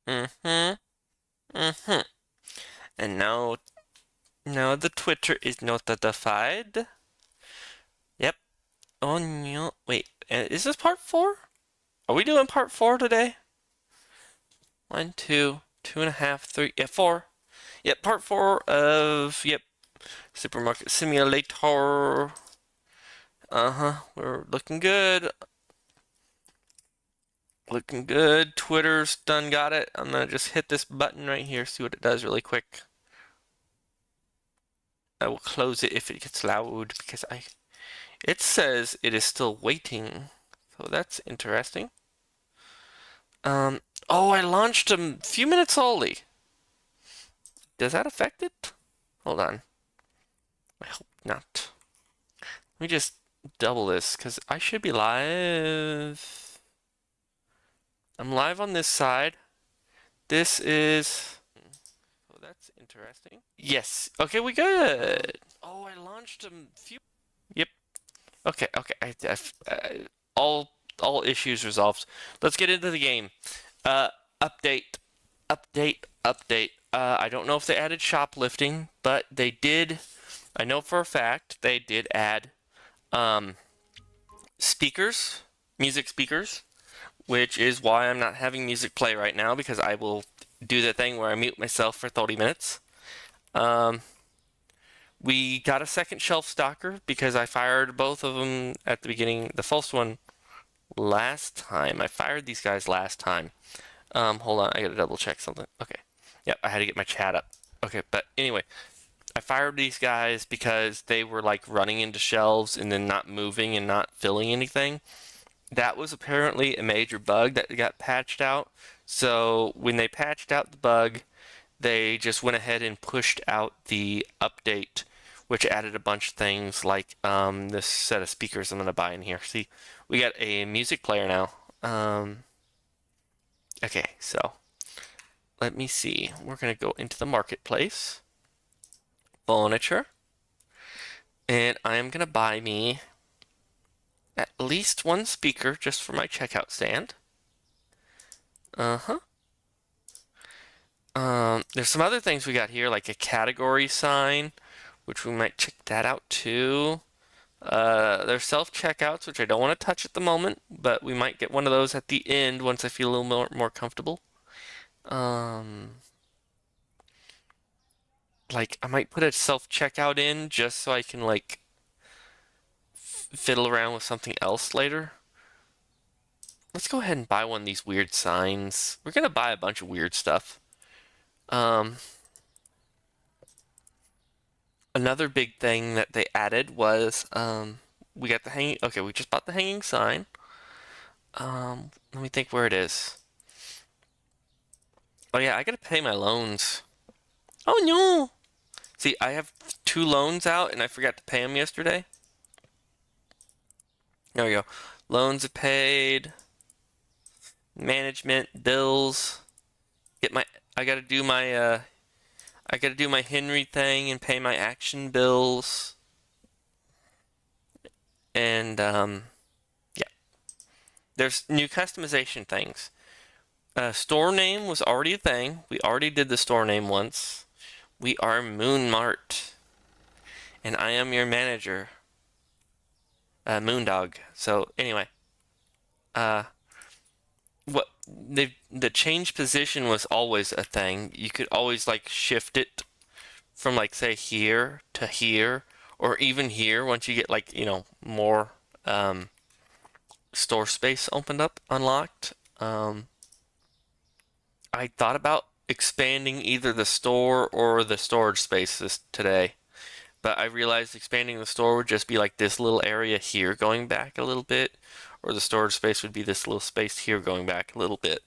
Mm-hmm. Mm-hmm. And now the Twitter is notified. Yep. Oh no. Wait, is this part 4? Are we doing part 4 today? 1, 2, 2.5, 3, yeah, 4. Yep, part 4 of, yep, Supermarket Simulator. Uh-huh. We're looking good. Looking good. Twitter's done got it. I'm gonna just hit this button right here, see what it does really quick. I will close it if it gets loud because it says it is still waiting. So that's interesting. Um, oh, I launched a few minutes early. Does that affect it? Hold on. I hope not. Let me just double this because I should be live. I'm live on this side. This is. Oh, that's interesting. Yes. Okay, we good. Oh, I launched a few. Yep. Okay. Okay. All issues resolved. Let's get into the game. Uh, update, update. I don't know if they added shoplifting, but they did. I know for a fact they did add um, speakers, music speakers, which is why I'm not having music play right now because I will do the thing where I mute myself for 30 minutes. Um, we got a second shelf stalker because I fired both of them at the beginning. The first one last time. I fired these guys last time. Hold on, I gotta double check something. Okay. Yep, I had to get my chat up. Okay, but anyway, I fired these guys because they were like running into shelves and then not moving and not filling anything. That was apparently a major bug that got patched out. So when they patched out the bug, they just went ahead and pushed out the update, which added a bunch of things like this set of speakers I'm going to buy in here. See, we got a music player now. Okay, so let me see. We're going to go into the marketplace, furniture, and I am going to buy me at least one speaker just for my checkout stand. Uh-huh. There's some other things we got here, like a category sign, which we might check that out too. There's self-checkouts, which I don't want to touch at the moment, but we might get one of those at the end once I feel a little more comfortable. Like I might put a self-checkout in just so I can like fiddle around with something else later. Let's go ahead and buy one of these weird signs. We're gonna buy a bunch of weird stuff. Um, Another big thing that they added was we got the hanging. Okay, we just bought the hanging sign. Let me think where it is. Oh yeah, I gotta pay my loans. Oh no! See, I have 2 loans out and I forgot to pay them yesterday. There we go. Loans are paid. Management bills. Get my. I gotta do my. I gotta do my Henry thing and pay my action bills. And yeah. There's new customization things. Store name was already a thing. We already did the store name once. We are Moonmart, and I am your manager, Moondog. So anyway, uh, what the change position was always a thing. You could always like shift it from like say here to here, or even here once you get like more store space opened up, unlocked. I thought about expanding either the store or the storage spaces today, but I realized expanding the store would just be like this little area here going back a little bit, or the storage space would be this little space here going back a little bit.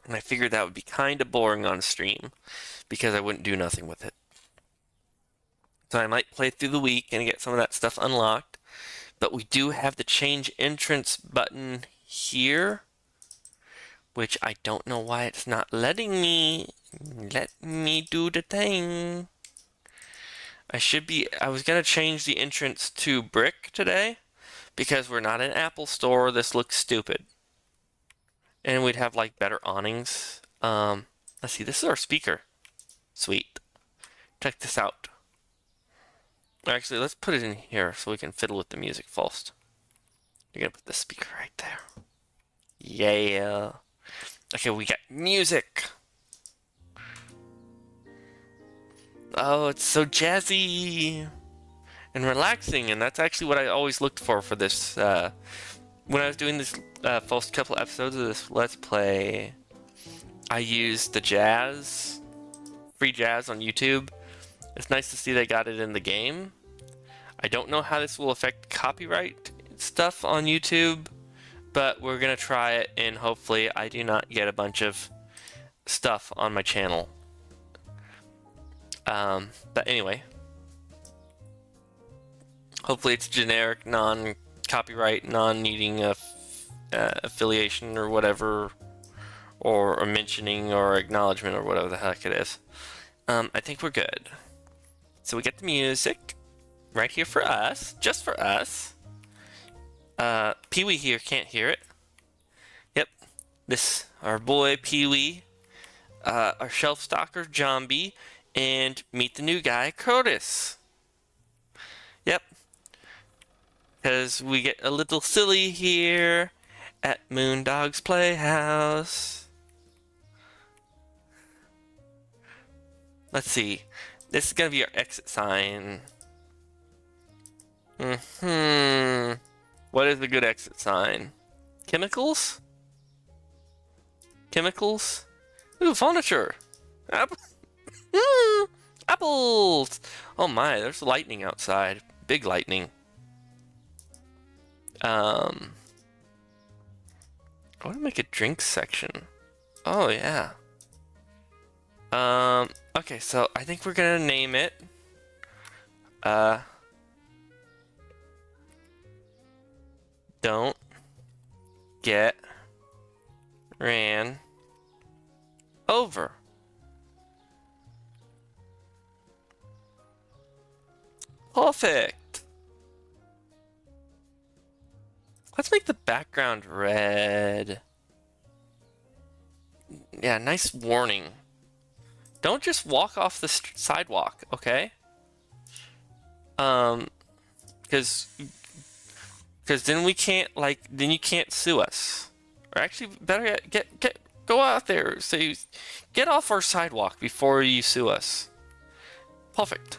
And I figured that would be kind of boring on stream because I wouldn't do nothing with it. So I might play through the week and get some of that stuff unlocked. But we do have the change entrance button here, which I don't know why it's not letting me. Let me do the thing. I was gonna change the entrance to brick today because we're not an Apple store. This looks stupid. and we'd have like better awnings. Let's see, this is our speaker. Sweet. Check this out. Actually, let's put it in here so we can fiddle with the music first. You're gonna put the speaker right there. Yeah. Okay, we got music. Oh, it's so jazzy and relaxing, and that's actually what I always looked for this. When I was doing this first couple episodes of this Let's Play, I used the jazz, free jazz on YouTube. It's nice to see they got it in the game. I don't know how this will affect copyright stuff on YouTube, but we're gonna try it, and hopefully I do not get a bunch of stuff on my channel. But anyway, hopefully it's generic, non-copyright, non-needing affiliation or whatever, or a mentioning or acknowledgement or whatever the heck it is. I think we're good. So we get the music right here for us, just for us. Pee-wee here can't hear it. Yep, this, our boy Pee-wee, our shelf stalker Jambi, and meet the new guy Curtis. Yep, because we get a little silly here at Moondog's Playhouse. Let's see, this is gonna be our exit sign. What is a good exit sign? Chemicals? Chemicals? Ooh, furniture! Apples! Oh my, there's lightning outside. Big lightning. I want to make a drink section. Oh yeah. Okay, so I think we're gonna name it. Don't get ran over. Perfect. Let's make the background red. Yeah, nice warning. Don't just walk off the sidewalk, okay? Because then we can't, like, then you can't sue us. Or actually, better yet, go out there. So you get off our sidewalk before you sue us. Perfect.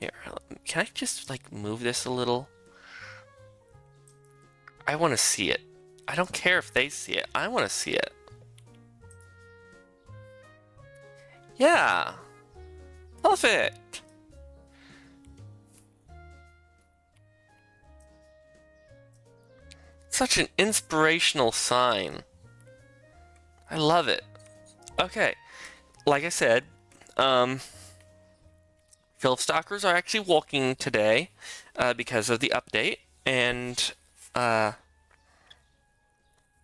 Here, can I just, like, move this a little? I want to see it. I don't care if they see it. I want to see it. Yeah. Perfect. Such an inspirational sign. I love it. Okay. Like I said, Philip Stalkers are actually walking today because of the update, and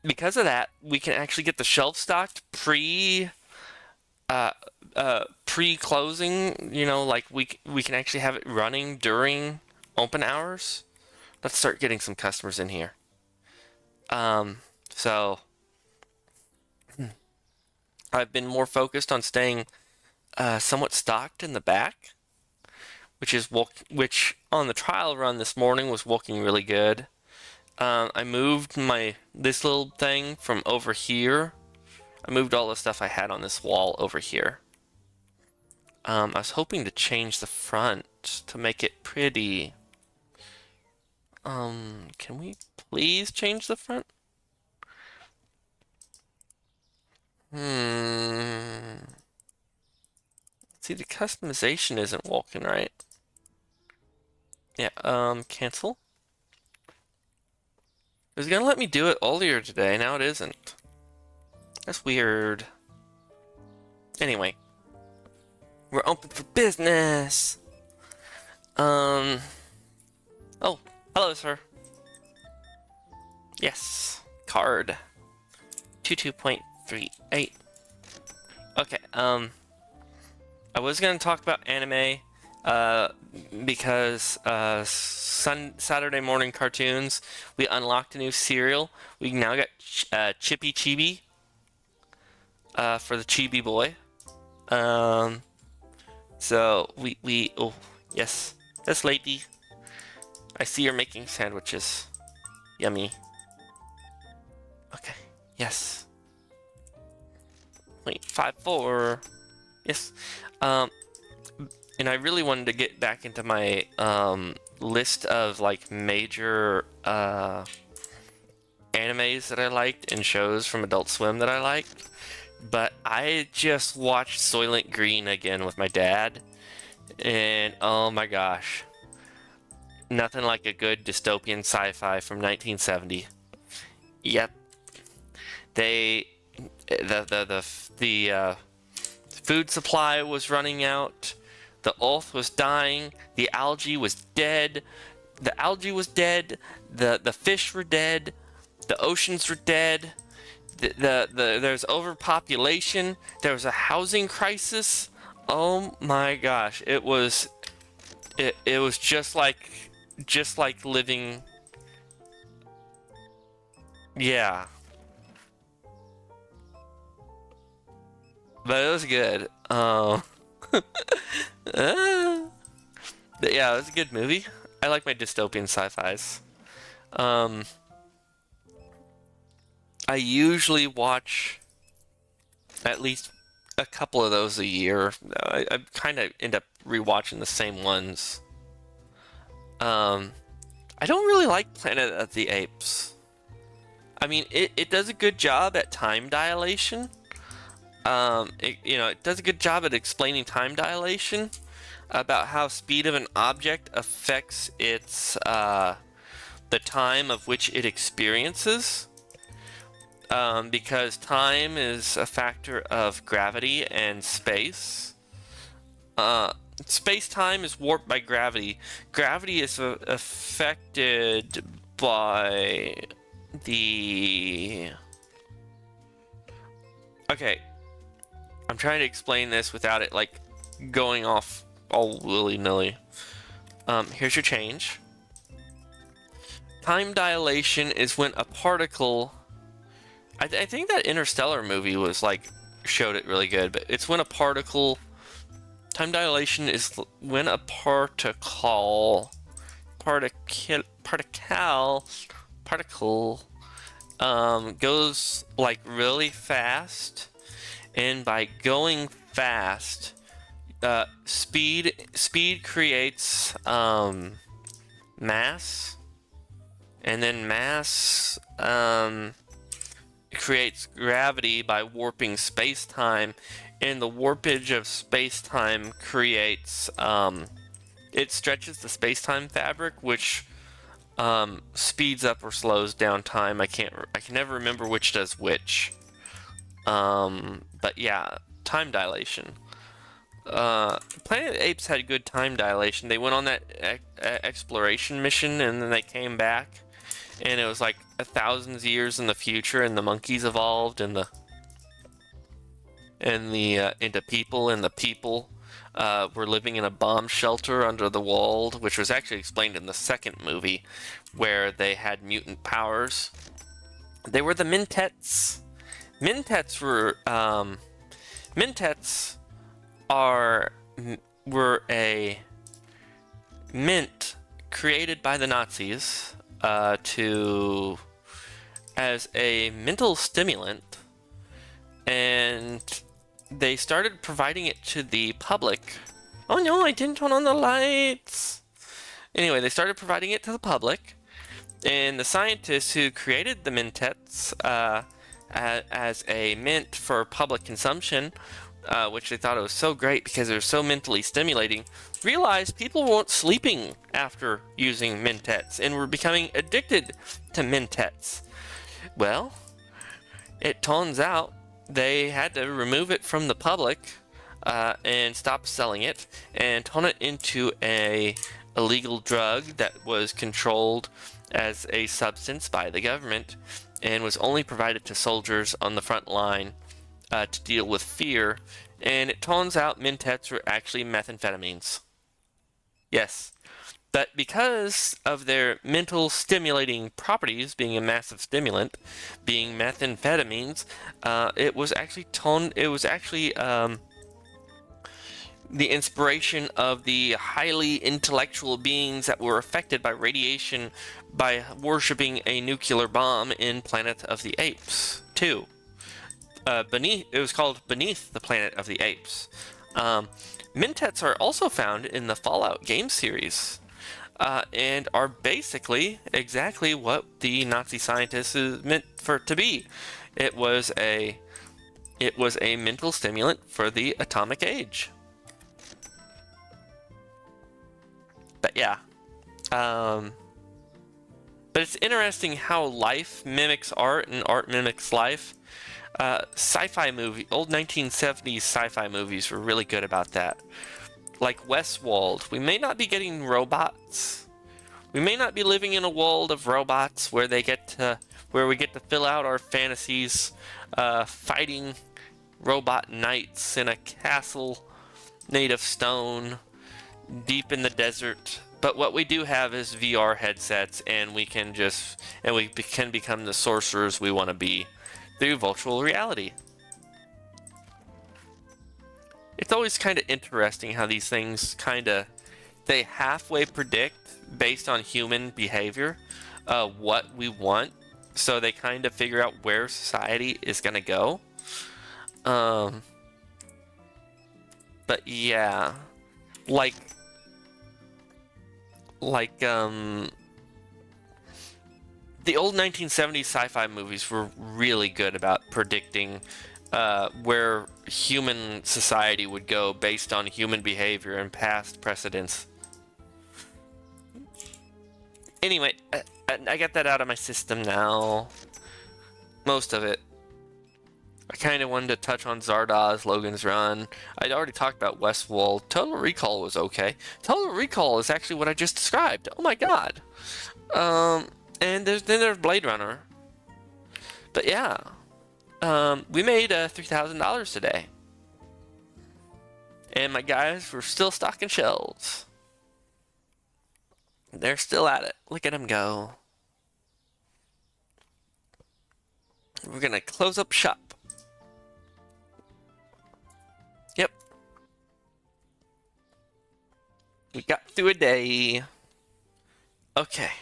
because of that, we can actually get the shelf stocked pre-closing. You know, like we can actually have it running during open hours. Let's start getting some customers in here. So I've been more focused on staying somewhat stocked in the back, which on the trial run this morning was working really good. I moved this little thing from over here. I moved all the stuff I had on this wall over here. I was hoping to change the front to make it pretty. Can we please change the front? See, the customization isn't working right. Yeah, cancel. It was gonna let me do it earlier today, now it isn't. That's weird. Anyway. We're open for business! Oh, hello, sir. Yes. Card. 22.38. Okay, I was gonna talk about anime. because Saturday morning cartoons, we unlocked a new cereal. We now got Chippy Chibi for the Chibi boy. Um, so we oh yes, yes lady. I see you're making sandwiches. Yummy. Okay. Yes. Wait, 5-4. Yes. Um, and I really wanted to get back into my list of like major animes that I liked and shows from Adult Swim that I liked. But I just watched Soylent Green again with my dad, and oh my gosh, nothing like a good dystopian sci-fi from 1970. Yep, they the food supply was running out, the earth was dying, the algae was dead, the fish were dead, the oceans were dead. There's overpopulation. There was a housing crisis. Oh my gosh, it was just like living. Yeah, but it was good. Uh, yeah, it was a good movie. I like my dystopian sci-fis. Um, I usually watch at least a couple of those a year. I kind of end up rewatching the same ones. Um, I don't really like Planet of the Apes. I mean, it does a good job at time dilation. It does a good job at explaining time dilation about how speed of an object affects its the time of which it experiences. Because time is a factor of gravity and space. Space-time is warped by gravity. Gravity is affected by the... Okay, I'm trying to explain this without it, like, going off all willy-nilly. Here's your change. Time dilation is when a particle... I think that Interstellar movie was like showed it really good, but it's when a particle. Time dilation is when a particle goes like really fast, and by going fast, speed creates mass, and then mass creates gravity by warping space-time, and the warpage of space-time creates it stretches the space-time fabric, which speeds up or slows down time. I can never remember which does which. But yeah, time dilation. Planet of the Apes had good time dilation. They went on that exploration mission, and then they came back, and it was like 1,000 years in the future, and the monkeys evolved, and the into people, and the people were living in a bomb shelter under the world, which was actually explained in the second movie, where they had mutant powers. They were the Mintets. Mintets were a mint created by the Nazis as a mental stimulant, and they started providing it to the public. Oh no, I didn't turn on the lights. Anyway, they started providing it to the public, and the scientists who created the Mintets as a mint for public consumption, which they thought it was so great because they were so mentally stimulating, realized people weren't sleeping after using Mintets and were becoming addicted to Mintets. Well, it turns out they had to remove it from the public and stop selling it and turn it into a illegal drug that was controlled as a substance by the government and was only provided to soldiers on the front line to deal with fear. And it turns out Mintets were actually methamphetamines. Yes. But because of their mental stimulating properties, being a massive stimulant, being methamphetamines, it was actually the inspiration of the highly intellectual beings that were affected by radiation by worshipping a nuclear bomb in Planet of the Apes 2. It was called Beneath the Planet of the Apes. Mentets are also found in the Fallout game series. And are basically exactly what the Nazi scientists meant for it to be. It was a mental stimulant for the atomic age. But yeah, but it's interesting how life mimics art and art mimics life. Sci-fi old 1970s sci-fi movies were really good about that. Like Westworld, we may not be getting robots. We may not be living in a world of robots where we get to fill out our fantasies, fighting robot knights in a castle made of stone, deep in the desert. But what we do have is VR headsets, and we can become the sorcerers we want to be through virtual reality. It's always kind of interesting how these things they halfway predict based on human behavior what we want, so they kind of figure out where society is going to go. But yeah, like the old 1970s sci-fi movies were really good about predicting where human society would go based on human behavior and past precedents. Anyway, I got that out of my system now. Most of it. I kind of wanted to touch on Zardoz, Logan's Run. I'd already talked about Westworld. Total Recall was okay. Total Recall is actually what I just described. Oh my god. And there's Blade Runner. But yeah. We made $3,000 today. And my guys were still stocking shelves. They're still at it. Look at them go. We're gonna close up shop. Yep. We got through a day. Okay.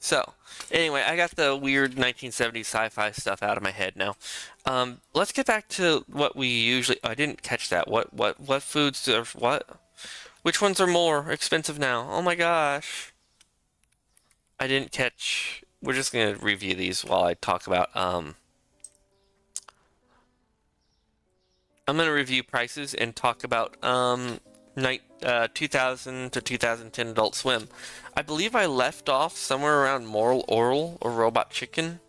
So, anyway, I got the weird 1970s sci-fi stuff out of my head now. Let's get back to what we usually... I didn't catch that. What foods are... What? Which ones are more expensive now? Oh my gosh. I didn't catch... We're just going to review these while I talk about... I'm going to review prices and talk about 2000 to 2010 Adult Swim. I believe I left off somewhere around Moral Orel or Robot Chicken.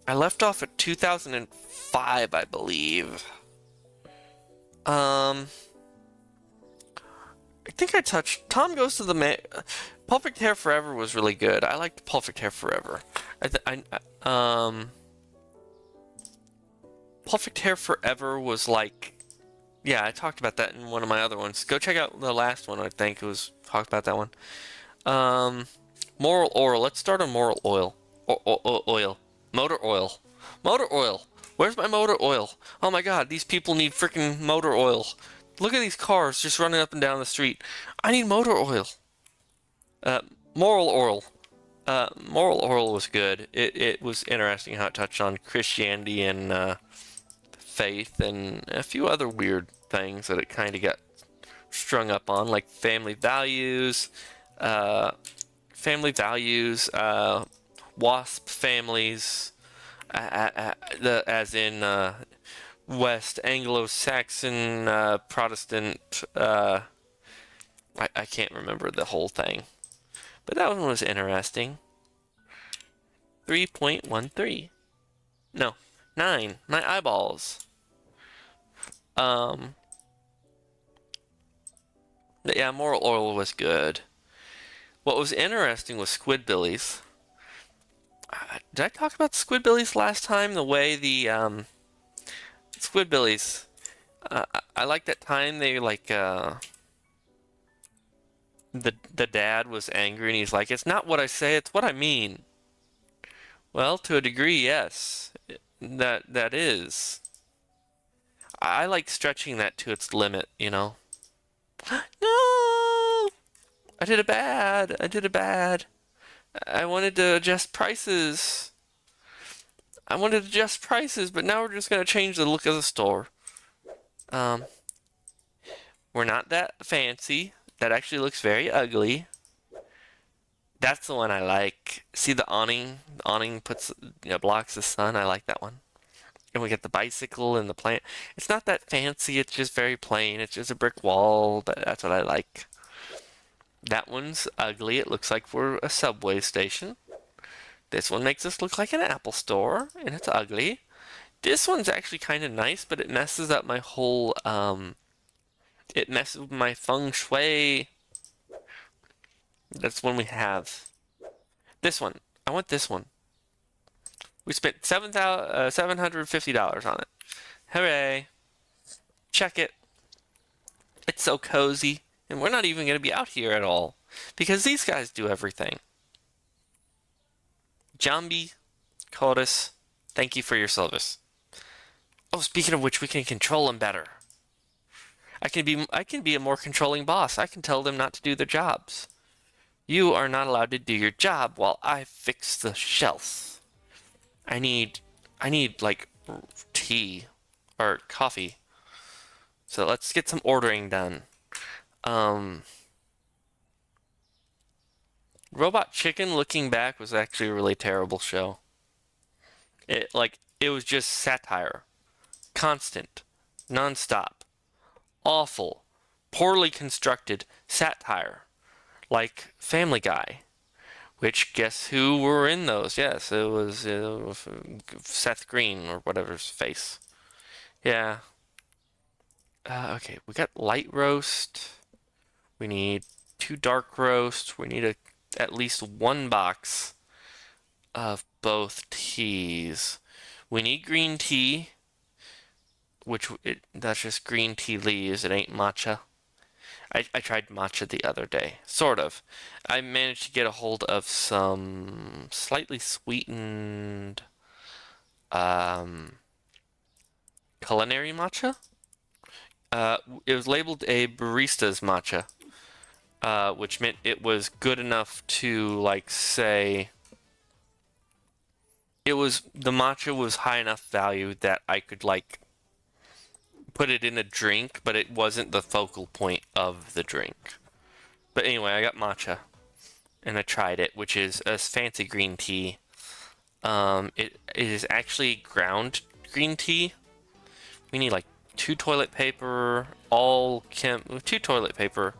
I left off at 2005, I believe. I think I touched Tom Goes to the Perfect Hair Forever was really good. I liked Perfect Hair Forever. Perfect Hair Forever was like... Yeah, I talked about that in one of my other ones. Go check out the last one, I think. It was talked about that one. Moral Oil. Let's start on Moral Oil. Oil. Motor Oil. Motor Oil. Where's my motor oil? Oh my god, these people need freaking motor oil. Look at these cars just running up and down the street. I need motor oil. Moral Oil. Moral Oil was good. It was interesting how it touched on Christianity and faith and a few other weird things that it kind of got strung up on, like family values, WASP families, as in West Anglo-Saxon Protestant. I can't remember the whole thing, but that one was interesting. 3.13. No, 9. My eyeballs. But yeah, Moral Oil was good. What was interesting was Squidbillies. Did I talk about Squidbillies last time? The way the Squidbillies. I like that time they the dad was angry and he's like, "It's not what I say, it's what I mean." Well, to a degree, yes. That is. I like stretching that to its limit, you know. No! I did it bad. I did it bad. I wanted to adjust prices. I wanted to adjust prices, but now we're just gonna change the look of the store. Um, we're not that fancy. That actually looks very ugly. That's the one I like. See the awning? The awning puts, blocks the sun. I like that one. And we get the bicycle and the plant. It's not that fancy. It's just very plain. It's just a brick wall, but that's what I like. That one's ugly. It looks like we're a subway station. This one makes us look like an Apple store, and it's ugly. This one's actually kind of nice, but it messes up my whole, it messes with my feng shui. That's one we have. This one. I want this one. We spent $750 on it. Hooray. Check it. It's so cozy. And we're not even going to be out here at all. Because these guys do everything. Jambi, Codis, thank you for your service. Oh, speaking of which, we can control them better. I can be a more controlling boss. I can tell them not to do their jobs. You are not allowed to do your job while I fix the shelf. I need like tea or coffee. So let's get some ordering done. Robot Chicken, looking back, was actually a really terrible show. It was just satire. Constant. Non-stop. Awful. Poorly constructed satire. Like Family Guy. Which, guess who were in those? Yes, it was Seth Green or whatever's face. Yeah. Okay, we got light roast. We need 2 dark roast. We need at least 1 box of both teas. We need green tea, that's just green tea leaves. It ain't matcha. I tried matcha the other day, sort of. I managed to get a hold of some slightly sweetened culinary matcha. It was labeled a barista's matcha, which meant it was good enough to, like, say, the matcha was high enough value that I could, like, put it in a drink, but it wasn't the focal point of the drink. But anyway, I got matcha, and I tried it, which is a fancy green tea. It is actually ground green tea. We need like 2 toilet paper, 2 toilet paper,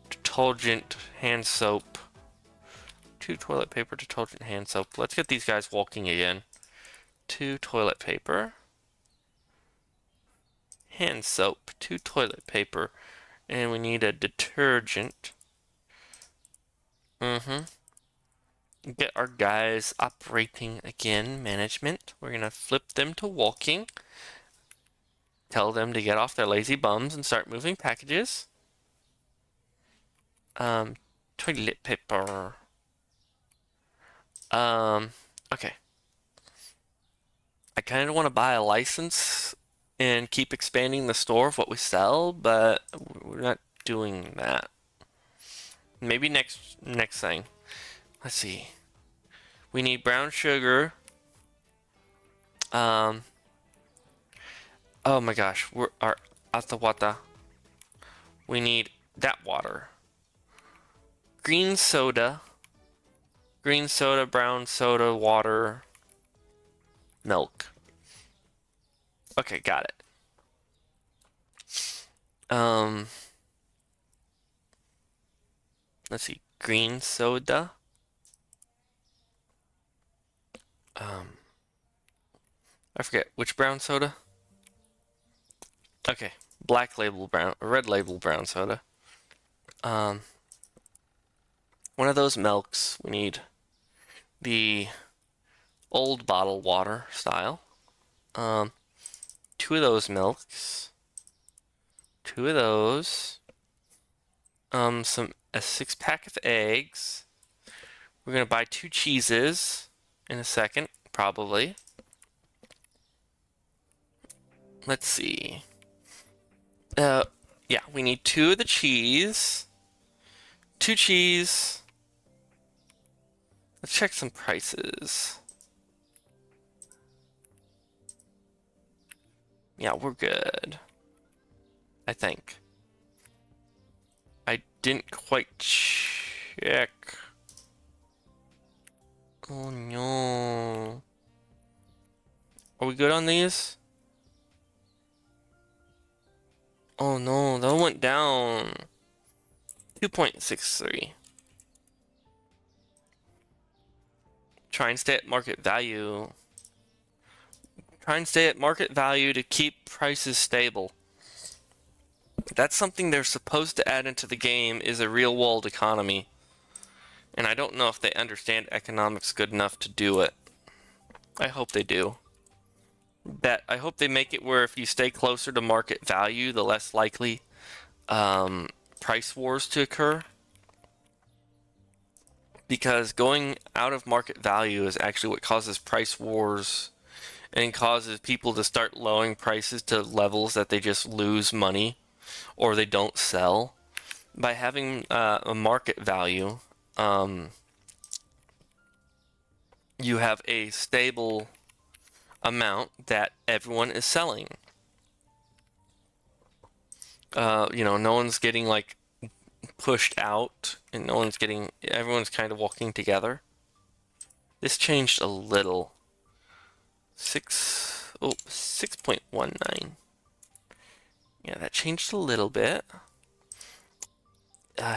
detergent, hand soap. 2 toilet paper, detergent, hand soap. Let's get these guys walking again. 2 toilet paper, hand soap, 2 toilet paper, and we need a detergent. Get our guys operating again. Management. We're gonna flip them to walking. Tell them to get off their lazy bums and start moving packages. Toilet paper. Okay. I kind of want to buy a license and keep expanding the store of what we sell, but we're not doing that. Maybe next thing. Let's see. We need brown sugar. Oh my gosh, our atawata. We need that water. Green soda, brown soda, water, milk. Okay, got it. Let's see, green soda. I forget which brown soda. Okay, black label brown, red label brown soda. One of those milks. We need the old bottle water style. 2 of those milks. 2 of those. Some a 6-pack of eggs. We're going to buy 2 cheeses in a second, probably. Let's see. Yeah, we need 2 of the cheese. 2 cheese. Let's check some prices. Yeah, we're good. I think. I didn't quite check. Oh no. Are we good on these? Oh no, that went down. 2.63. Try and stay at market value. Try and stay at market value to keep prices stable. That's something they're supposed to add into the game, is a real world economy. And I don't know if they understand economics good enough to do it. I hope they do. I hope they make it where if you stay closer to market value, the less likely price wars to occur. Because going out of market value is actually what causes price wars and causes people to start lowering prices to levels that they just lose money or they don't sell. By having a market value, you have a stable amount that everyone is selling. No one's getting like pushed out and everyone's kind of walking together. This changed a little. 6.19. Yeah, that changed a little bit.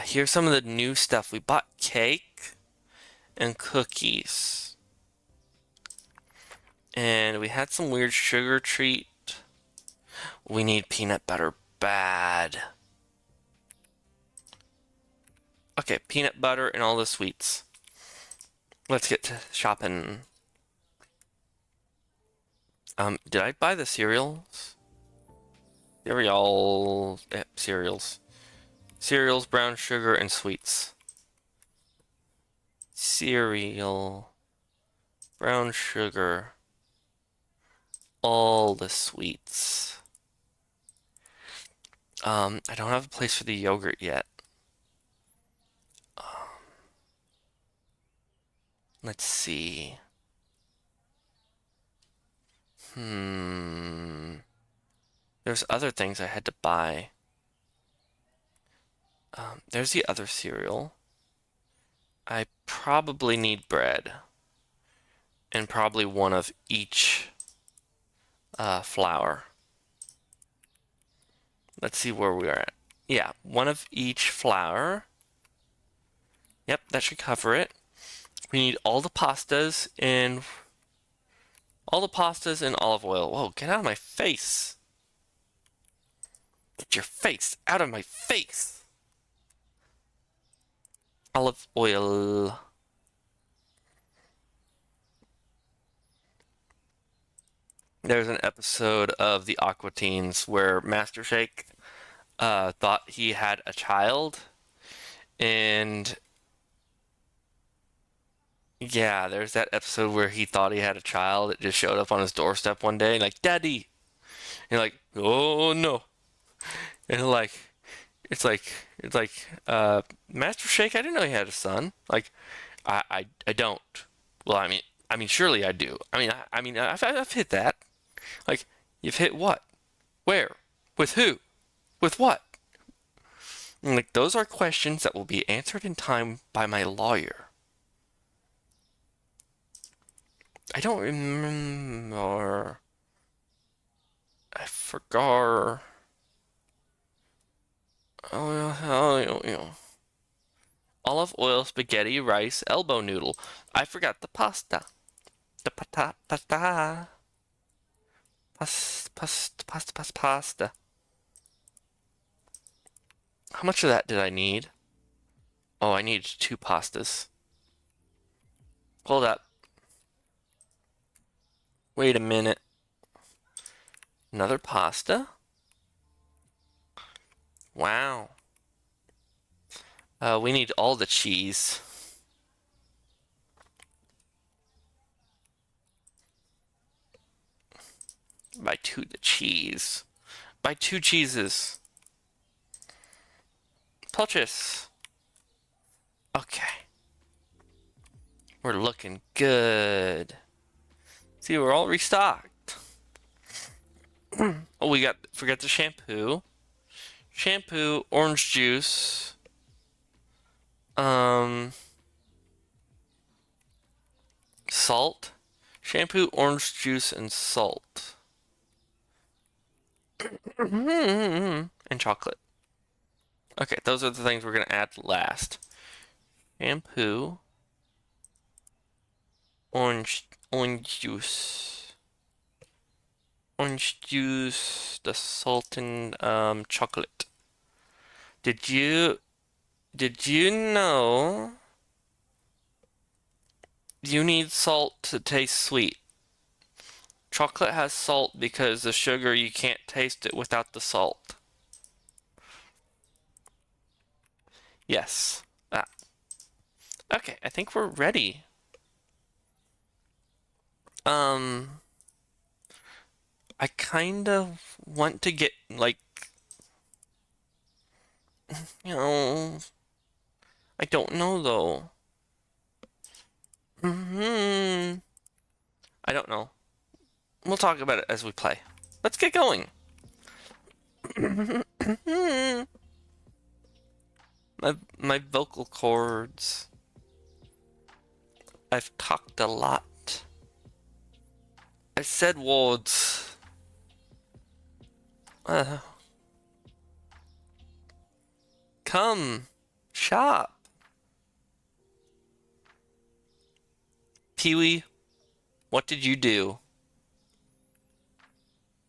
Here's some of the new stuff. We bought cake and cookies. And we had some weird sugar treat. We need peanut butter bad. Okay, peanut butter and all the sweets. Let's get to shopping. Did I buy the cereals? Cereals. Cereals, brown sugar, and sweets. Cereal, brown sugar, all the sweets. I don't have a place for the yogurt yet. Let's see. There's other things I had to buy. There's the other cereal. I probably need bread. And probably one of each flour. Let's see where we are at. Yeah, one of each flour. Yep, that should cover it. We need all the pastas in olive oil. Whoa, get out of my face. Get your face out of my face. Olive oil. There's an episode of the Aqua Teens where Master Shake thought he had a child, and yeah, there's that episode where he thought he had a child. It just showed up on his doorstep one day, and like, Daddy, and like, oh no, and like, it's like, Master Shake, I didn't know he had a son. Like, I don't. Well, I mean, surely I do. I've hit that. Like, you've hit what? Where? With who? With what? And like, those are questions that will be answered in time by my lawyer. I don't remember. I forgot. Olive oil, spaghetti, rice, elbow noodle. I forgot the pasta. The pasta. Pasta. How much of that did I need? Oh, I need 2 pastas. Hold up. Wait a minute. Another pasta? Wow. We need all the cheese. Buy 2 the cheese. Buy 2 cheeses. Purchase. Okay. We're looking good. See, we're all restocked. Oh, we forgot the shampoo. Shampoo, orange juice. Salt. Shampoo, orange juice, and salt. And chocolate. Okay, those are the things we're gonna add last. Shampoo. Orange juice. Orange juice, the salt and chocolate. Did you know you need salt to taste sweet? Chocolate has salt because the sugar, you can't taste it without the salt. Yes. Okay, I think we're ready. I kind of want to get, like, I don't know though. I don't know. We'll talk about it as we play. Let's get going. my vocal cords. I've talked a lot. I said words. Come, shop. Pee-wee, what did you do?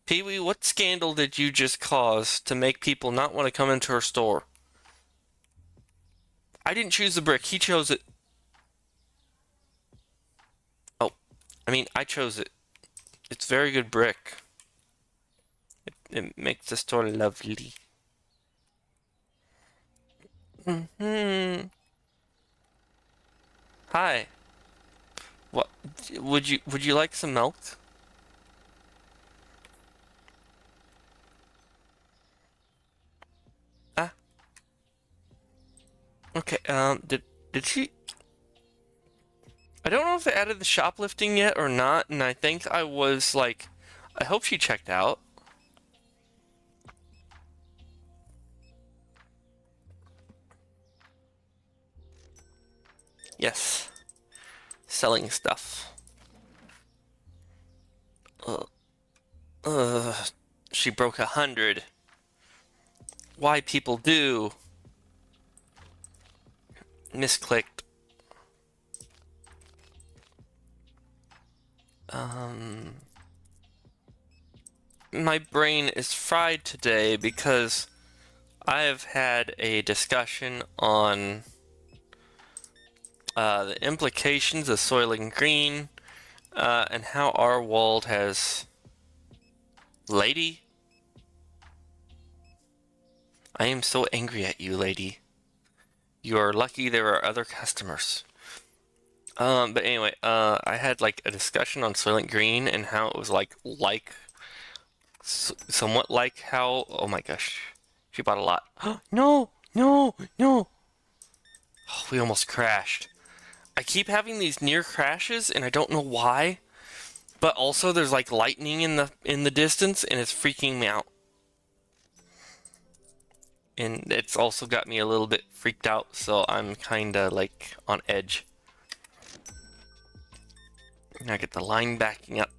Pee-wee, what scandal did you just cause to make people not want to come into our store? I didn't choose the brick, he chose it. Oh, I mean, I chose it. It's very good brick. It makes the store lovely. Hi. What would you like some milk? Ah. Okay, did she? I don't know if they added the shoplifting yet or not, and I think I was like, I hope she checked out. Yes. Selling stuff. She broke 100. Why people do. Misclicked. My brain is fried today because I have had a discussion on the implications of Soylent Green and how our world has... Lady? I am so angry at you, lady. You are lucky there are other customers. But anyway, I had like a discussion on Soylent Green and how it was somewhat like how, oh my gosh, she bought a lot. No, no, no. Oh, we almost crashed. I keep having these near crashes and I don't know why, but also there's like lightning in the distance and it's freaking me out. And it's also got me a little bit freaked out, so I'm kinda like on edge. Now get the line backing up.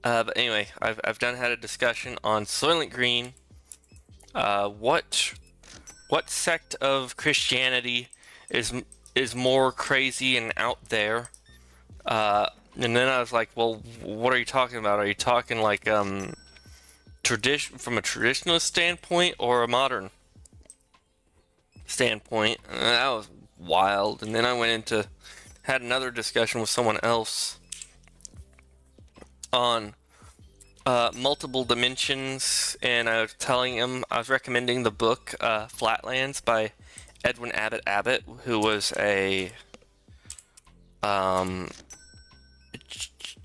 But anyway, I've had a discussion on Soylent Green. What sect of Christianity is more crazy and out there? And then I was like, well, what are you talking about? Are you talking like from a traditionalist standpoint or a modern standpoint? And that was wild. And then I had another discussion with someone else on multiple dimensions, and I was telling him I was recommending the book Flatlands by Edwin Abbott, who was a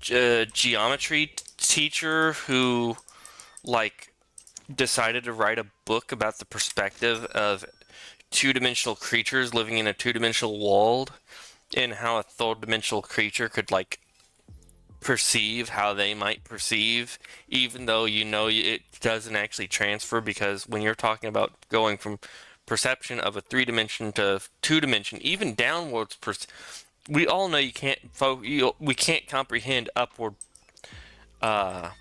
geometry teacher who like decided to write a book about the perspective of two-dimensional creatures living in a two-dimensional world and how a third-dimensional creature could like perceive how they might perceive, even though you know it doesn't actually transfer, because when you're talking about going from perception of a 3 dimension to 2 dimension, even downwards, we all know you can't we can't comprehend upward.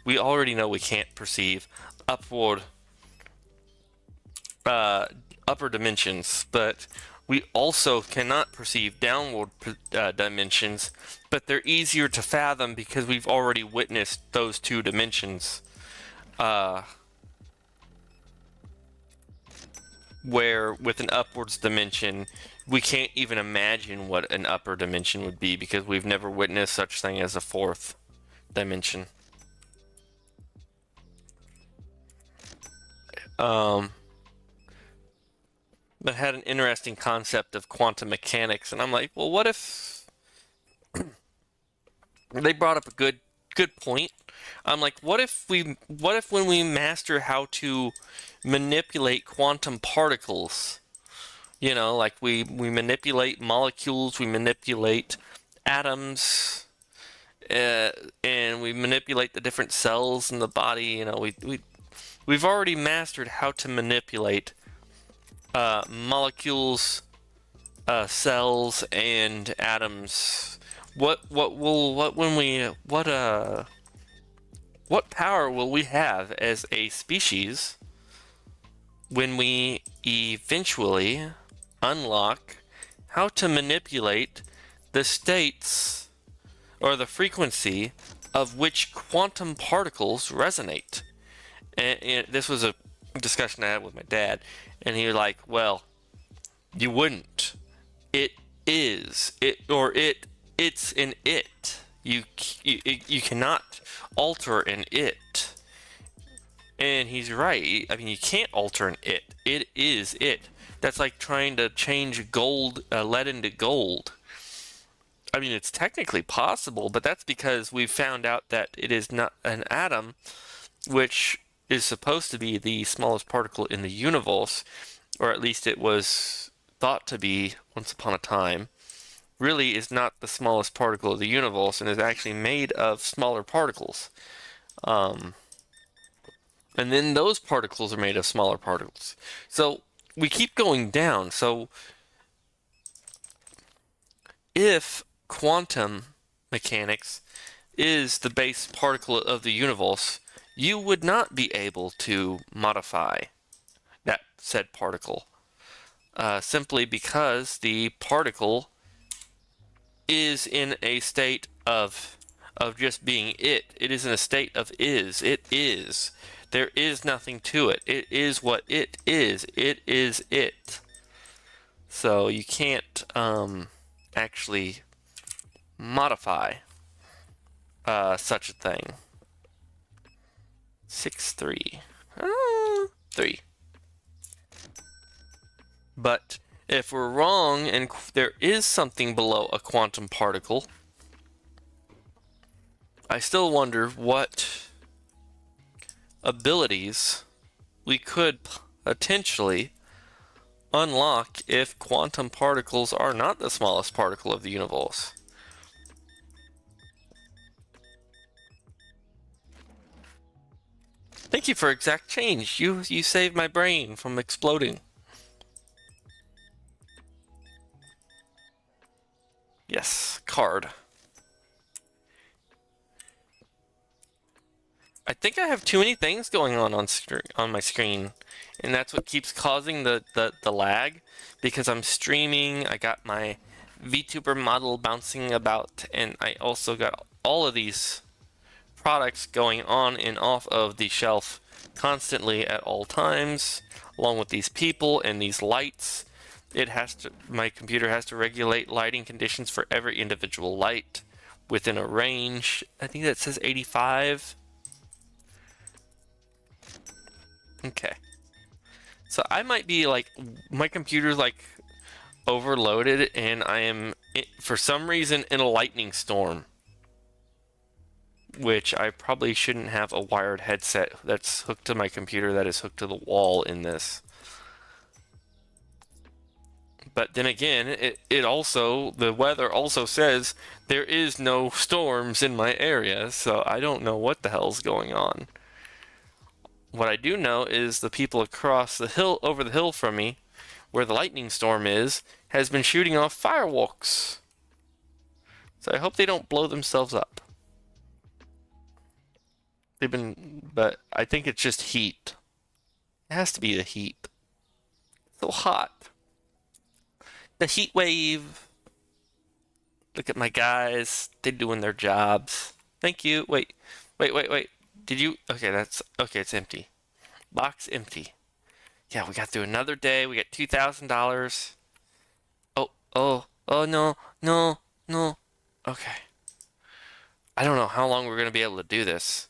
We already know we can't perceive upward, upper dimensions, but we also cannot perceive downward dimensions, but they're easier to fathom because we've already witnessed those 2 dimensions. Where with an upwards dimension, we can't even imagine what an upper dimension would be because we've never witnessed such thing as a 4th dimension. But had an interesting concept of quantum mechanics, and I'm like, well, what if they brought up a good point. I'm like, what if when we master how to manipulate quantum particles, you know, like we manipulate molecules, we manipulate atoms, and we manipulate the different cells in the body, you know, we've already mastered how to manipulate molecules, cells, and atoms. What power will we have as a species when we eventually unlock how to manipulate the states or the frequency of which quantum particles resonate? And this was a discussion I had with my dad, and he was like, well, you wouldn't. It is. It's an it. You cannot alter an it. And he's right. I mean, you can't alter an it. It is it. That's like trying to change gold, lead into gold. I mean, it's technically possible, but that's because we've found out that it is not an atom, which is supposed to be the smallest particle in the universe, or at least it was thought to be once upon a time, really is not the smallest particle of the universe and is actually made of smaller particles. And then those particles are made of smaller particles. So we keep going down. So if quantum mechanics is the base particle of the universe, you would not be able to modify that said particle, simply because the particle is in a state of just being it. It is in a state of is. It is. There is nothing to it. It is what it is. It is it. So you can't actually modify such a thing. 6-3. 3. But if we're wrong and there is something below a quantum particle, I still wonder what abilities we could potentially unlock if quantum particles are not the smallest particle of the universe. Thank you for exact change. You saved my brain from exploding. Yes, card. I think I have too many things going on my screen, and that's what keeps causing the lag, because I'm streaming. I got my VTuber model bouncing about, and I also got all of these products going on and off of the shelf constantly at all times, along with these people and these lights. My computer has to regulate lighting conditions for every individual light within a range. I think that says 85. Okay. So I might be like, my computer's like overloaded and I am, for some reason, in a lightning storm. Which I probably shouldn't have a wired headset that's hooked to my computer that is hooked to the wall in this. But then again, it also, the weather also says there is no storms in my area, so I don't know what the hell's going on. What I do know is the people across the hill, over the hill from me, where the lightning storm is, has been shooting off fireworks. So I hope they don't blow themselves up. But I think it's just heat. It has to be the heat. It's so hot. The heat wave. Look at my guys. They're doing their jobs. Thank you. Wait. Did you? Okay, okay, it's empty. Box empty. Yeah, we got through another day. We got $2,000. Oh, no. Okay. I don't know how long we're going to be able to do this.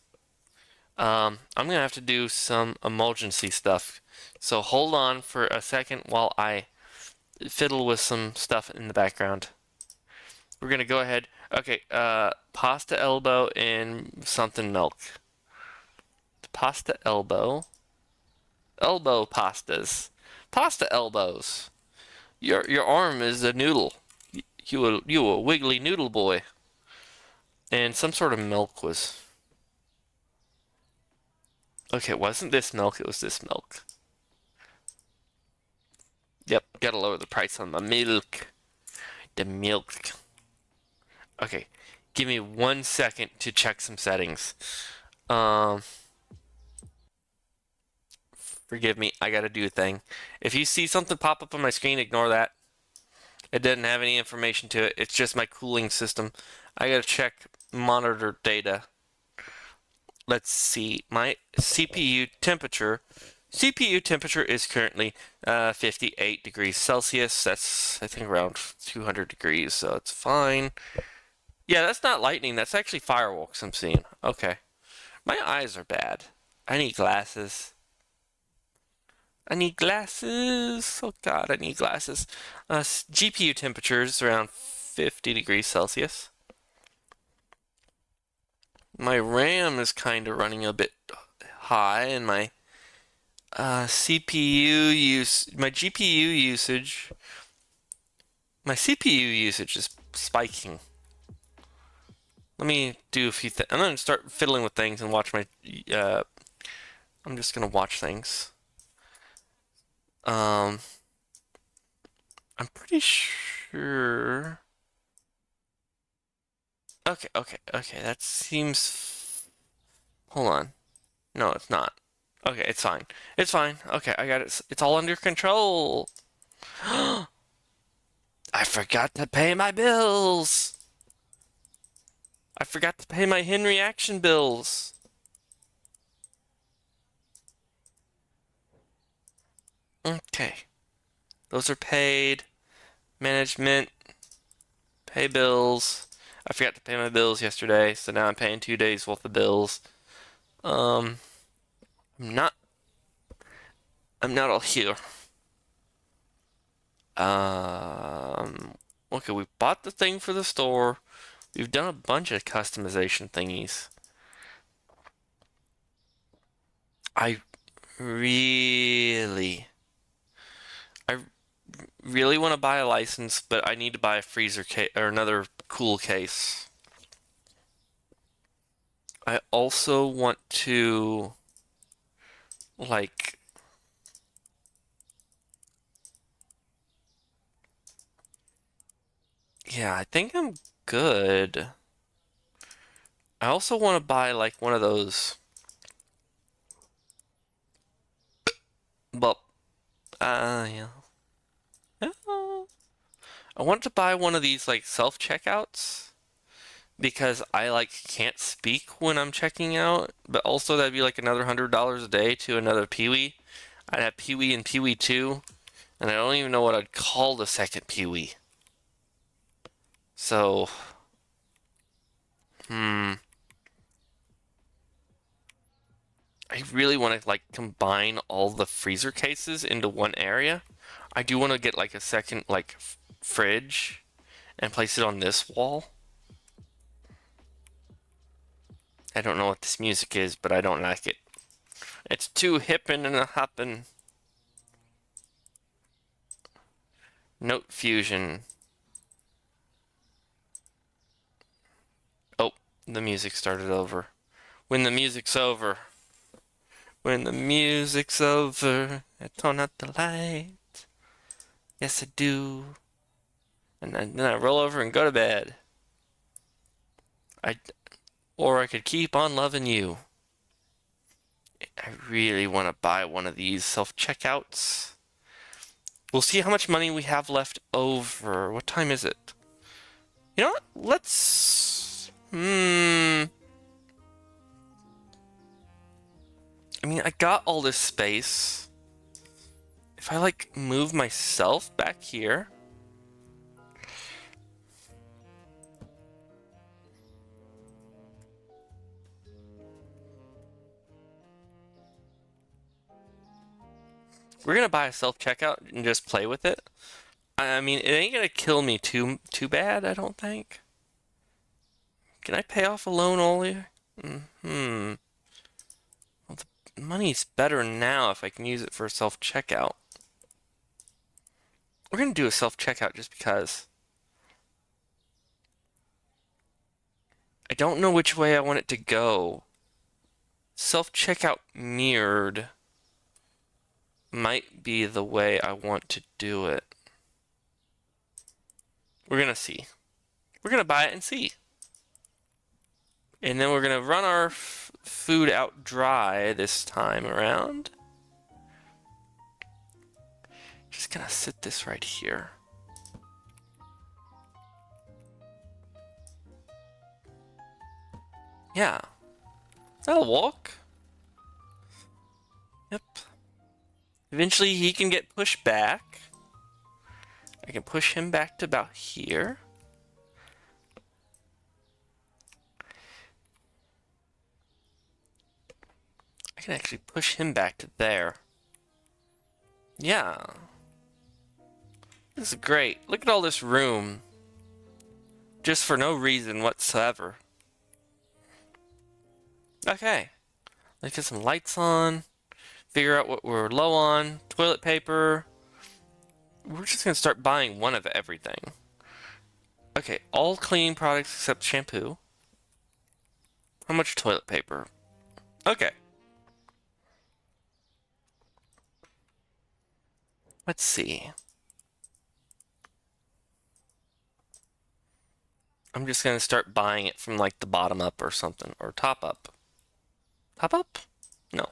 I'm going to have to do some emergency stuff. So hold on for a second while I fiddle with some stuff in the background. We're going to go ahead. Okay, pasta elbow and something milk. Pasta elbow. Elbow pastas. Pasta elbows. Your arm is a noodle. You a wiggly noodle boy. And some sort of milk was... Okay, it wasn't this milk, it was this milk. Yep, gotta lower the price on the milk. The milk. Okay, give me 1 second to check some settings. Forgive me, I gotta do a thing. If you see something pop up on my screen, ignore that. It doesn't have any information to it. It's just my cooling system. I gotta check monitor data. Let's see, my CPU temperature. CPU temperature is currently 58 degrees Celsius. That's, I think, around 200 degrees, so it's fine. Yeah, that's not lightning. That's actually fireworks I'm seeing. Okay. My eyes are bad. I need glasses. I need glasses. Oh God, I need glasses. GPU temperature is around 50 degrees Celsius. My RAM is kind of running a bit high, and my CPU use, my GPU usage, my CPU usage is spiking. Let me do a few things. I'm gonna start fiddling with things and watch my. I'm just gonna watch things. I'm pretty sure. Okay. That seems. Hold on. No, it's not. Okay, it's fine. It's fine. Okay, I got it. It's all under control. I forgot to pay my bills. I forgot to pay my Henry Action bills. Okay. Those are paid. Management. Pay bills. I forgot to pay my bills yesterday, so now I'm paying 2 days worth of bills. I'm not all here. Okay, we bought the thing for the store. We've done a bunch of customization thingies. I really want to buy a license, but I need to buy a freezer case or another cool case. I also want to like yeah, I think I'm good. I also want to buy like one of those well yeah. I want to buy one of these like self-checkouts because I like can't speak when I'm checking out, but also that'd be like another $100 a day to another Pee-wee. I'd have Pee-wee and Pee-wee 2, and I don't even know what I'd call the second Pee-wee. So, I really want to like combine all the freezer cases into one area. I do want to get like a second like fridge and place it on this wall. I don't know what this music is, but I don't like it. It's too hippin' and a hoppin'. Note fusion. Oh, the music started over. When the music's over. When the music's over, I turn out the light. Yes, I do. And then I roll over and go to bed. Or I could keep on loving you. I really want to buy one of these self-checkouts. We'll see how much money we have left over. What time is it? You know what? Let's... I mean, I got all this space. If I, like, move myself back here... We're gonna buy a self-checkout and just play with it. I mean, it ain't gonna kill me too bad, I don't think. Can I pay off a loan earlier? Well, the money's better now if I can use it for a self-checkout. We're gonna do a self-checkout just because. I don't know which way I want it to go. Self-checkout mirrored might be the way I want to do it. We're gonna see. We're gonna buy it and see. And then we're gonna run our food out dry this time around. Just gonna sit this right here. Yeah. That'll walk. Yep. Eventually he can get pushed back. I can push him back to about here. I can actually push him back to there. Yeah. This is great. Look at all this room. Just for no reason whatsoever. Okay. Let's get some lights on. Figure out what we're low on. Toilet paper. We're just gonna start buying one of everything. Okay, all cleaning products except shampoo. How much toilet paper? Okay. Let's see. I'm just gonna start buying it from like the bottom up or something, or top up. Top up? No.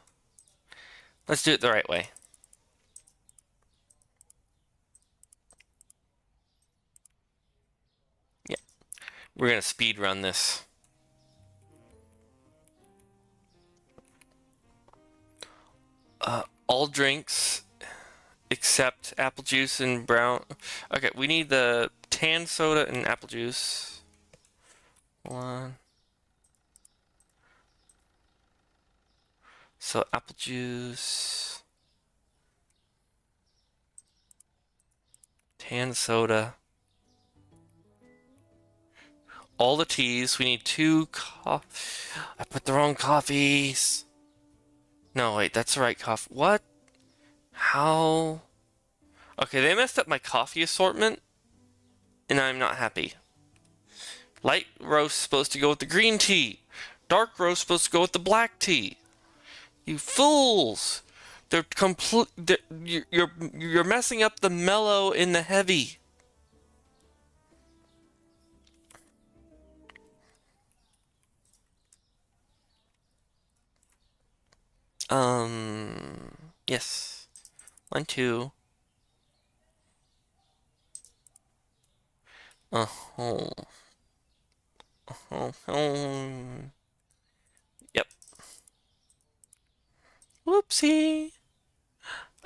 Let's do it the right way. Yeah. We're gonna speed run this. All drinks except apple juice and brown. Okay, we need the tan soda and apple juice. One. So apple juice, tan soda, all the teas. We need 2 coffee. I put the wrong coffees. No, wait, that's the right coffee. What? How? Okay, they messed up my coffee assortment, and I'm not happy. Light roast supposed to go with the green tea. Dark roast supposed to go with the black tea. You fools! They're complete. You're messing up the mellow and the heavy. Yes. 1, 2. Uh-huh. Uh-huh. Yep. Whoopsie.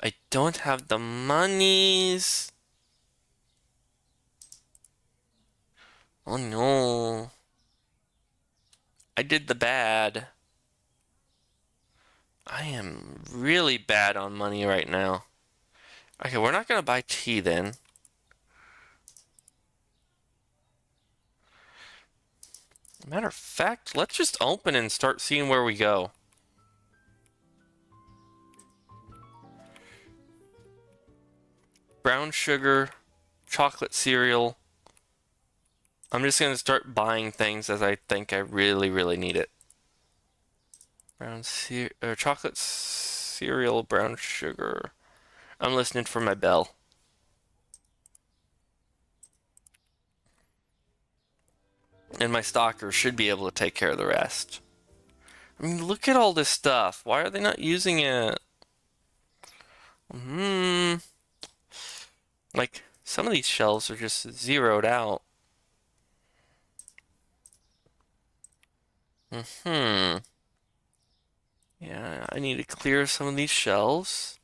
I don't have the monies. Oh no. I did the bad. I am really bad on money right now. Okay, we're not gonna buy tea then. Matter of fact, let's just open and start seeing where we go. Brown sugar, chocolate cereal. I'm just gonna start buying things as I think I really, really need it. Chocolate cereal, brown sugar. I'm listening for my bell. And my stalker should be able to take care of the rest. I mean, look at all this stuff. Why are they not using it? Like, some of these shelves are just zeroed out. Yeah, I need to clear some of these shelves.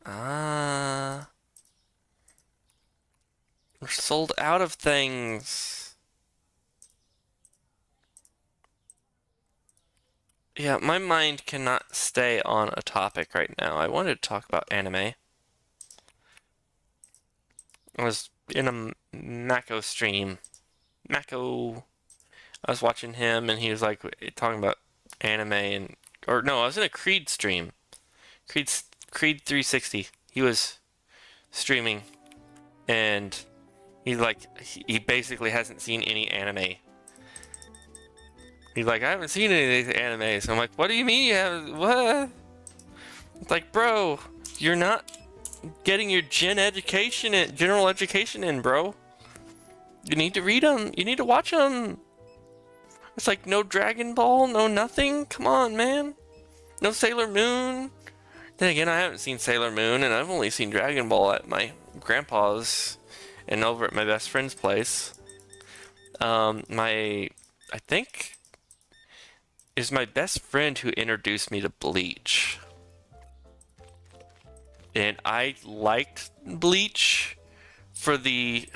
Ah. We're sold out of things. Yeah, my mind cannot stay on a topic right now. I wanted to talk about anime. I was in a Mako stream. Mako. I was watching him and he was like talking about anime and or no, I was in a Creed stream. Creed 360. He was streaming and he basically hasn't seen any anime. He's like, I haven't seen any of these animes. I'm like, what do you mean you haven't? What? It's like, bro, you're not getting your general education in, bro. You need to read them. You need to watch them. It's like no Dragon Ball, no nothing. Come on, man. No Sailor Moon. Then again, I haven't seen Sailor Moon, and I've only seen Dragon Ball at my grandpa's and over at my best friend's place. I think is my best friend who introduced me to Bleach. And I liked Bleach for the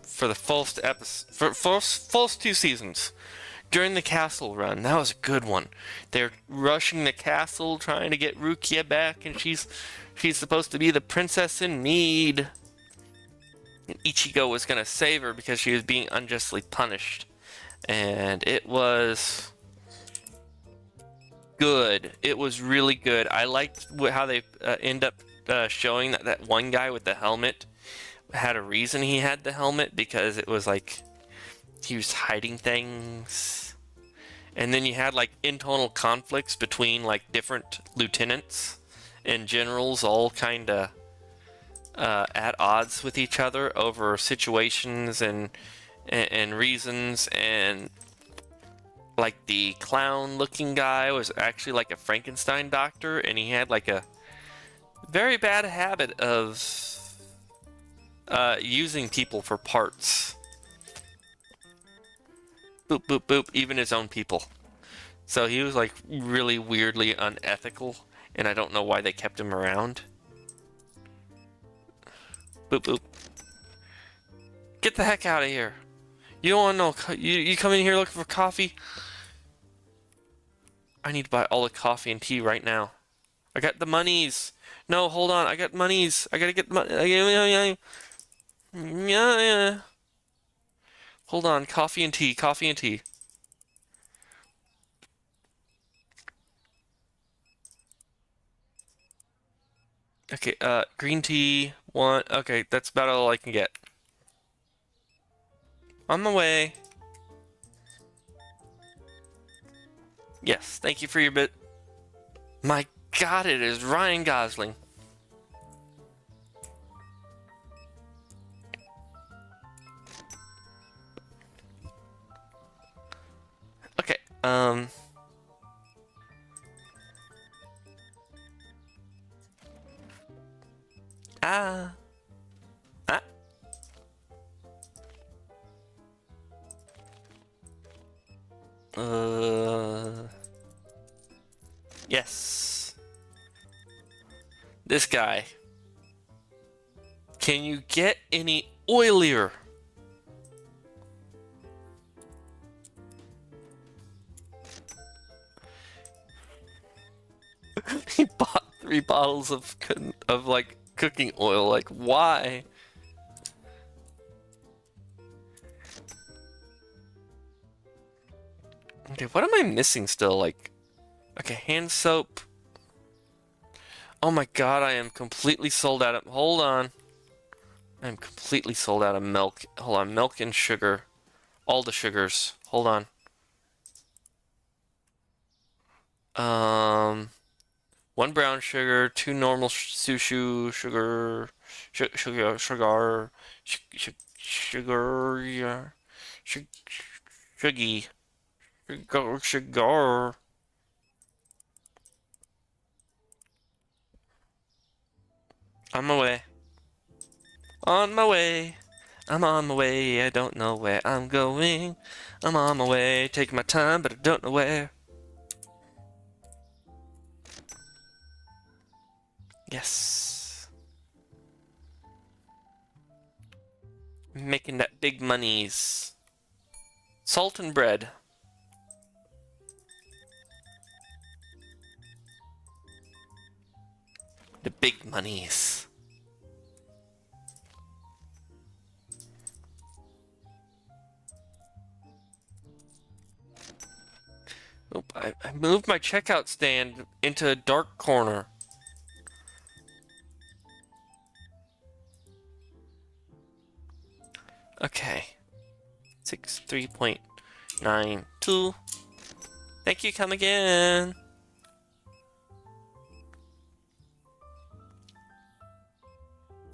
first episode, for first 2 seasons. During the castle run, that was a good one. They're rushing the castle, trying to get Rukia back, and she's supposed to be the princess in need. And Ichigo was gonna save her because she was being unjustly punished, and it was good. It was really good. I liked how they end up showing that one guy with the helmet had a reason he had the helmet, because it was like he was hiding things. And then you had like internal conflicts between like different lieutenants and generals, all kind of at odds with each other over situations and reasons. And like the clown looking guy was actually like a Frankenstein doctor, and he had like a very bad habit of using people for parts. Boop, boop, boop, even his own people. So he was like really weirdly unethical, and I don't know why they kept him around. Boop, boop. Get the heck out of here. You don't want no, you come in here looking for coffee? I need to buy all the coffee and tea right now. I got the monies. No, hold on, I got monies. I gotta get money. Yeah. Hold on, coffee and tea, coffee and tea. Okay, green tea, one. Okay, that's about all I can get. On my way. Yes, thank you for your bit. My God, it is Ryan Gosling. Okay, Ah. Ah. Yes. This guy. Can you get any oilier? He bought 3 bottles of like cooking oil. Like, why? Okay, what am I missing still? Like, okay, hand soap. Oh my god, I am completely sold out of... Hold on. I'm completely sold out of milk. Hold on, milk and sugar. All the sugars. Hold on. One brown sugar, two normal sugar, sugar, sugar, sugar, shuggy, sugar. On my way. On my way. I'm on my way. I don't know where I'm going. I'm on my way. Taking my time, but I don't know where. Yes. Making that big monies. Salt and bread. The big monies. Oop, I moved my checkout stand into a dark corner. Okay. 63.92. Thank you, come again.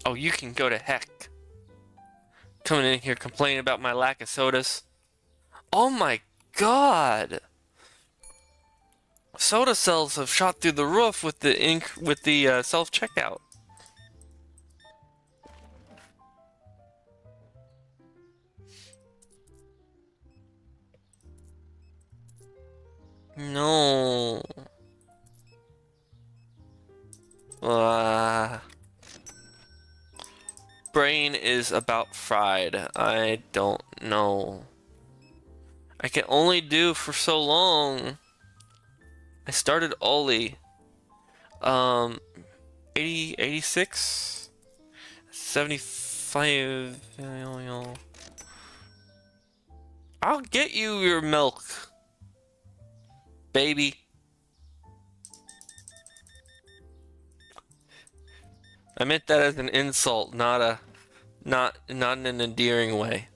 Oh, you can go to heck. Coming in here complaining about my lack of sodas. Oh my god! Soda sales have shot through the roof with the self-checkout. No. Brain is about fried. I don't know. I can only do for so long. I started Oli. 80, 86? 75. I'll get you your milk, baby. I meant that as an insult, not in an endearing way.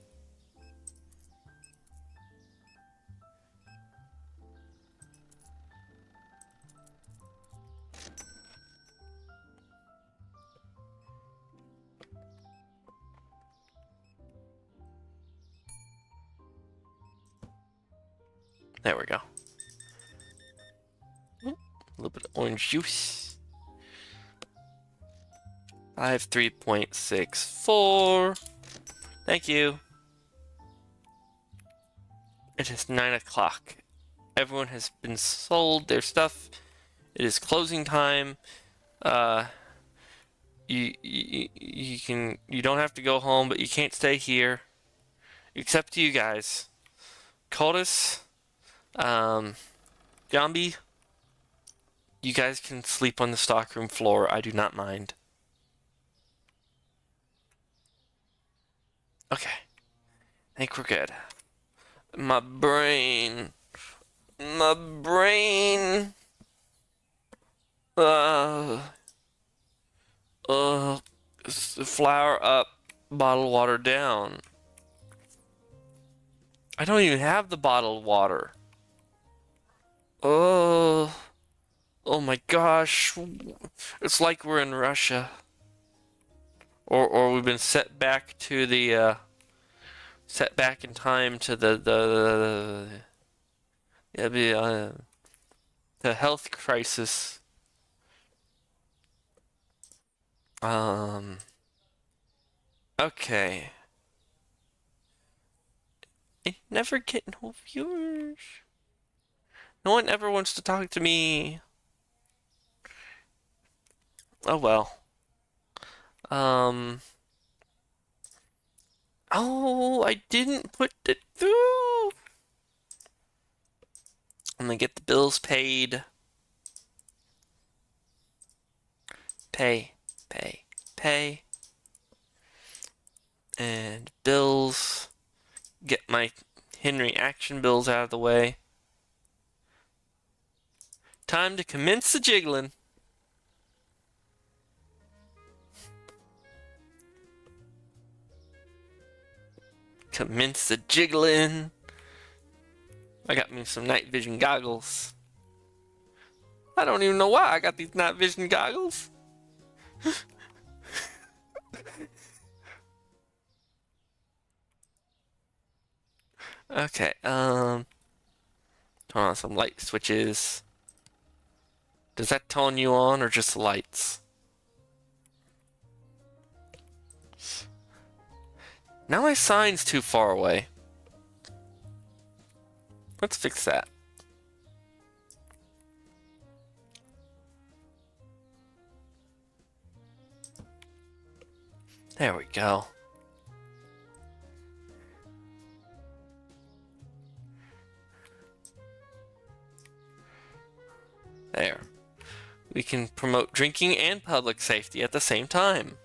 There we go. A little bit of orange juice. I have 3.64. Thank you. It is 9 o'clock. Everyone has been sold their stuff. It is closing time. You don't have to go home, but you can't stay here. Except you guys. Cultus, Gambi, you guys can sleep on the stockroom floor. I do not mind. Okay. I think we're good. My brain. My brain. Flour up, bottled water down. I don't even have the bottled water. Oh my gosh. It's like we're in Russia. Or we've been set back to the, set back in time to the health crisis. Okay. I never get no viewers. No one ever wants to talk to me. Oh well. Oh, I didn't put it through. I'm gonna get the bills paid. Pay. pay. And bills. Get my Henry action bills out of the way. Time to commence the jiggling. Commence the jiggling. I got me some night vision goggles. I don't even know why I got these night vision goggles. Okay, turn on some light switches. Does that tone you on or just the lights? Now my sign's too far away. Let's fix that. There we go. There. We can promote drinking and public safety at the same time.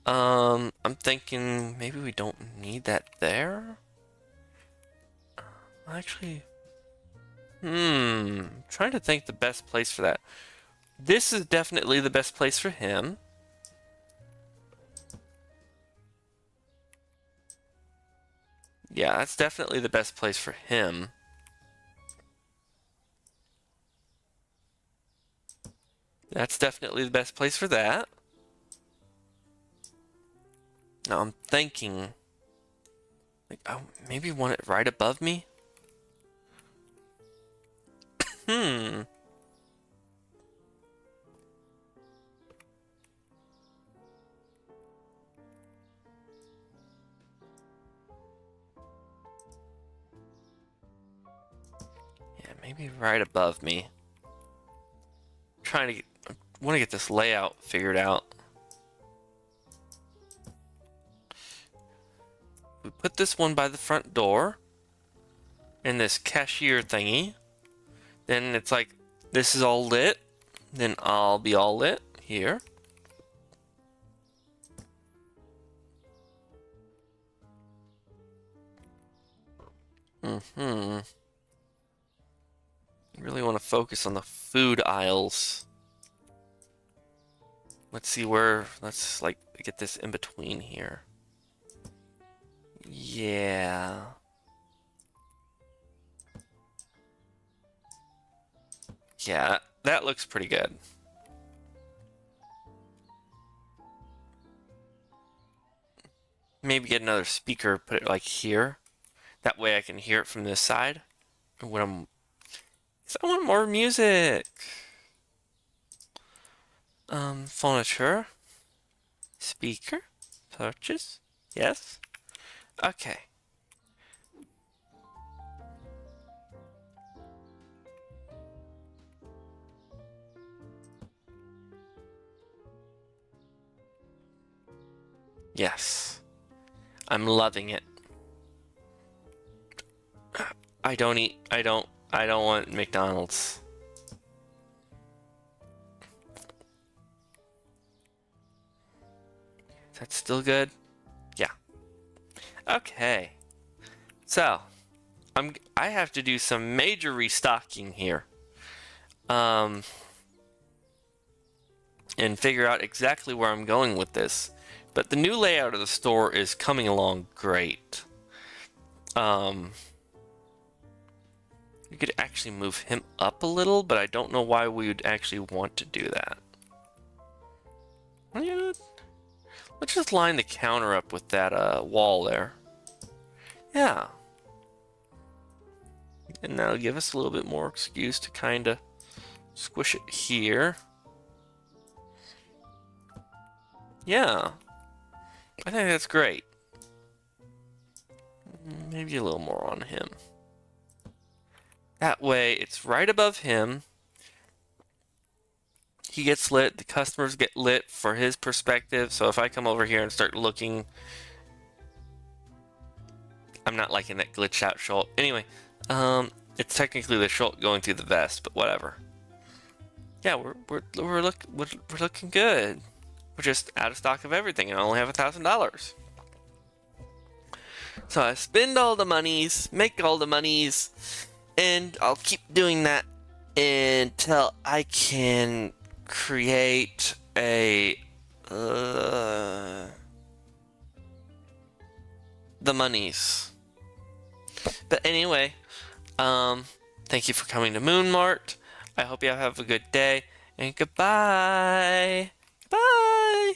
I'm thinking maybe we don't need that there. Actually, trying to think the best place for that. This is definitely the best place for him. Yeah, that's definitely the best place for him. That's definitely the best place for that. Now I'm thinking, like, oh, maybe want it right above me? Yeah, maybe right above me. I want to get this layout figured out. We put this one by the front door in this cashier thingy. Then it's like, this is all lit. Then I'll be all lit here. Really want to focus on the food aisles. Let's see where, let's like get this in between here. Yeah. Yeah, that looks pretty good. Maybe get another speaker, put it like here. That way I can hear it from this side. When I'm... 'cause I want more music. Furniture. Speaker. Purchase. Yes. Okay. Yes. I'm loving it. I don't want McDonald's. That's still good? Yeah. Okay. So, I have to do some major restocking here. And figure out exactly where I'm going with this. But the new layout of the store is coming along great. You could actually move him up a little, but I don't know why we would actually want to do that. Yeah, let's just line the counter up with that wall there. Yeah. And that'll give us a little bit more excuse to kind of squish it here. Yeah. I think that's great. Maybe a little more on him. That way, it's right above him. He gets lit, the customers get lit for his perspective. So if I come over here and start looking, I'm not liking that glitched out Schultz. Anyway, it's technically the Schultz going through the vest, but whatever. Yeah, we're looking good. We're just out of stock of everything, and I only have $1,000. So I spend all the monies, make all the monies, and I'll keep doing that until I can create a the monies. But anyway, thank you for coming to Moon Mart. I hope you have a good day, and goodbye. Bye.